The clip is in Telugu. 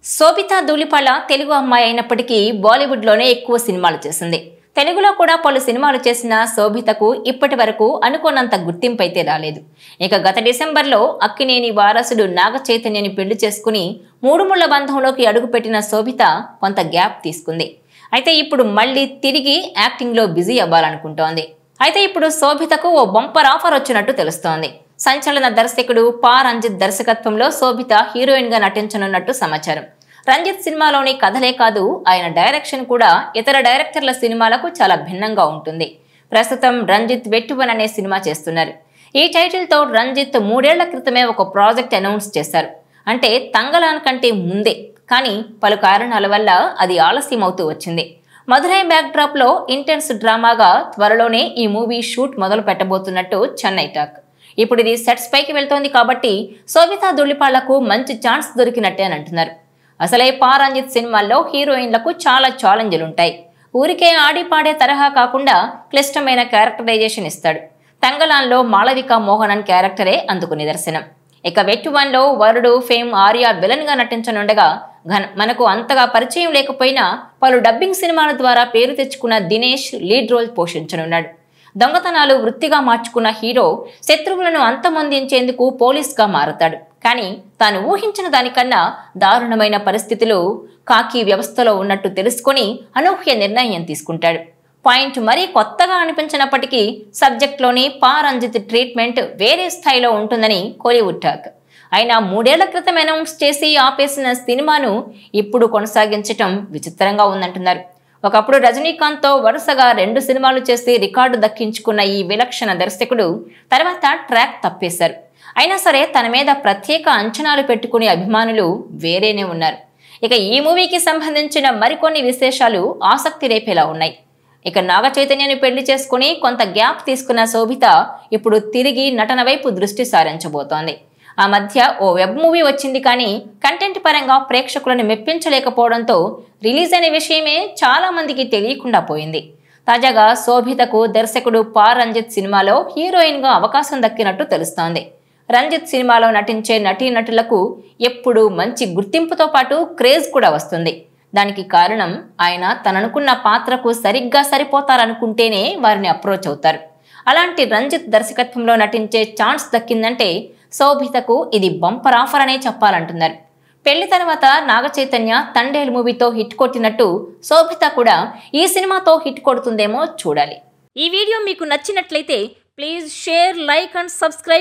శోభిత ధూళిపాళ తెలుగు అమ్మాయి అయినప్పటికీ బాలీవుడ్లోనే ఎక్కువ సినిమాలు చేసింది. తెలుగులో కూడా పలు సినిమాలు చేసిన శోభితకు ఇప్పటి వరకు అనుకోనంత గుర్తింపు అయితే రాలేదు. ఇక గత డిసెంబర్లో అక్కినేని వారసుడు నాగ చైతన్యని పెళ్లి చేసుకుని మూడు ముళ్ల బంధంలోకి అడుగుపెట్టిన శోభిత కొంత గ్యాప్ తీసుకుంది. అయితే ఇప్పుడు మళ్ళీ తిరిగి యాక్టింగ్లో బిజీ అవ్వాలనుకుంటోంది. అయితే ఇప్పుడు శోభితకు ఓ బంపర్ ఆఫర్ వచ్చినట్టు తెలుస్తోంది. సంచలన దర్శకుడు పా రంజిత్ దర్శకత్వంలో శోభిత హీరోయిన్ గా నటించనున్నట్టు సమాచారం. రంజిత్ సినిమాలోని కథలే కాదు, ఆయన డైరెక్షన్ కూడా ఇతర డైరెక్టర్ల సినిమాలకు చాలా భిన్నంగా ఉంటుంది. ప్రస్తుతం రంజిత్ వెట్టువన్ అనే సినిమా చేస్తున్నారు. ఈ టైటిల్ తో రంజిత్ 3 ఏళ్ల క్రితమే ఒక ప్రాజెక్ట్ అనౌన్స్ చేశారు. అంటే తంగలాన్ కంటే ముందే, కానీ పలు కారణాల వల్ల అది ఆలస్యం అవుతూ వచ్చింది. మధురై బ్యాక్ డ్రాప్ లో ఇంటెన్స్ డ్రామాగా త్వరలోనే ఈ మూవీ షూట్ మొదలు పెట్టబోతున్నట్టు చెన్నై టాక్. ఇప్పుడు ఇది సెట్స్ పైకి వెళ్తోంది కాబట్టి శోభిత ధూళిపాళ్లకు మంచి ఛాన్స్ దొరికినట్టే అని అంటున్నారు. అసలే పా రంజిత్ సినిమాల్లో హీరోయిన్లకు చాలా ఛాలెంజ్లుంటాయి. ఊరికే ఆడి పాడే తరహా కాకుండా క్లిష్టమైన క్యారెక్టరైజేషన్ ఇస్తాడు. తంగలాన్లో మాళవిక మోహనన్ క్యారెక్టరే అందుకు నిదర్శనం. ఇక వెట్టువన్లో వరుడు ఫేమ్ ఆర్య విలన్ గా నటించనుండగా మనకు అంతగా పరిచయం లేకపోయినా పలు డబ్బింగ్ సినిమాల ద్వారా పేరు తెచ్చుకున్న దినేష్ లీడ్ రోల్ పోషించనున్నాడు. దొంగతనాలు వృత్తిగా మార్చుకున్న హీరో శత్రువులను అంతమొందించేందుకు పోలీస్గా మారతాడు. కానీ తాను ఊహించిన దానికన్నా దారుణమైన పరిస్థితులు కాకి వ్యవస్థలో ఉన్నట్టు తెలుసుకొని అనూహ్య నిర్ణయం తీసుకుంటాడు. పాయింట్ మరీ కొత్తగా అనిపించినప్పటికీ సబ్జెక్ట్లోని పా రంజిత్ ట్రీట్మెంట్ వేరే స్థాయిలో ఉంటుందని కోలీవుడ్ టాక్. అయినా 3 ఏళ్ల క్రితం అనౌన్స్ చేసి ఆపేసిన సినిమాను ఇప్పుడు కొనసాగించటం విచిత్రంగా ఉందంటున్నారు. ఒకప్పుడు రజనీకాంత్తో వరుసగా 2 సినిమాలు చేసి రికార్డు దక్కించుకున్న ఈ విలక్షణ దర్శకుడు తర్వాత ట్రాక్ తప్పేశారు. అయినా సరే తన మీద ప్రత్యేక అంచనాలు పెట్టుకునే అభిమానులు వేరేనే ఉన్నారు. ఇక ఈ మూవీకి సంబంధించిన మరికొన్ని విశేషాలు ఆసక్తి రేపేలా ఉన్నాయి. ఇక నాగ చైతన్యని పెళ్లి చేసుకుని కొంత గ్యాప్ తీసుకున్న శోభిత ఇప్పుడు తిరిగి నటన వైపు దృష్టి సారించబోతోంది. ఆ మధ్య ఓ వెబ్ మూవీ వచ్చింది, కానీ కంటెంట్ పరంగా ప్రేక్షకులను మెప్పించలేకపోవడంతో రిలీజ్ అనే విషయమే చాలా మందికి తెలియకుండా పోయింది. తాజాగా శోభితకు దర్శకుడు పా రంజిత్ సినిమాలో హీరోయిన్ గా అవకాశం దక్కినట్టు తెలుస్తోంది. రంజిత్ సినిమాలో నటించే నటీనటులకు ఎప్పుడు మంచి గుర్తింపుతో పాటు క్రేజ్ కూడా వస్తుంది. దానికి కారణం ఆయన తననుకున్న పాత్రకు సరిగ్గా సరిపోతారనుకుంటేనే వారిని అప్రోచ్ అవుతారు. అలాంటి రంజిత్ దర్శకత్వంలో నటించే ఛాన్స్ దక్కిందంటే శోభితకు ఇది బంపర్ ఆఫర్ అనే చెప్పాలంటున్నారు. పెళ్లి తర్వాత నాగ చైతన్య తండేల్ మూవీతో హిట్ కొట్టినట్టు శోభిత కూడా ఈ సినిమాతో హిట్ కొడుతుందేమో చూడాలి. ఈ వీడియో మీకు నచ్చినట్లయితే please share, like and subscribe.